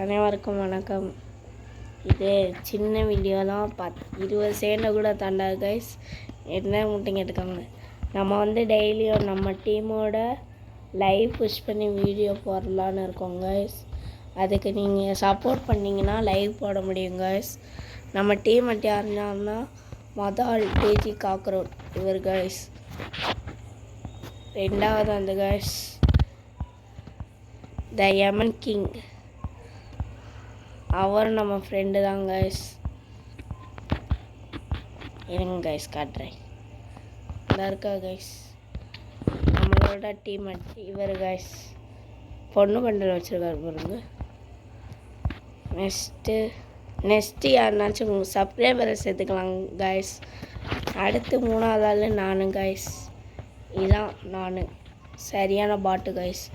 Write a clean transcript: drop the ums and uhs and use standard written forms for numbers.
அனைவருக்கும் வணக்கம். இது சின்ன வீடியோ தான், 20 செகண்டை கூட தாண்டாது கைஸ். என்ன மட்டும் கேட்டுக்கோங்க. நம்ம டெய்லியும் நம்ம டீமோட லைவ் புஷ் பண்ணி வீடியோ போடலான்னு இருக்கோம் கைஸ். அதுக்கு நீங்கள் சப்போர்ட் பண்ணிங்கன்னா லைவ் போட முடியும் கைஸ். நம்ம டீம் மட்டும் யாருன்னா முதல் டிஜி காக்ரோட் இவர் கைஸ். ரெண்டாவது கைஸ் த யமன் கிங், அவர் நம்ம ஃப்ரெண்டு தான் கைஸ். இருங்க கைஸ் காட்டுறேன். நல்லா இருக்கா கைஸ் நம்மளோட டீம் இவர் கைஸ். பொண்ணு பண்டில் வச்சுருக்காரு பாருங்க. நெக்ஸ்ட்டு யாருனாச்சும் சப்ஸ்கிரைபரை சேர்த்துக்கலாம் கைஸ். அடுத்து 3வது ஆள் நானும் கைஸ். இதான் நான் சரியான பாட்டு கைஸ்.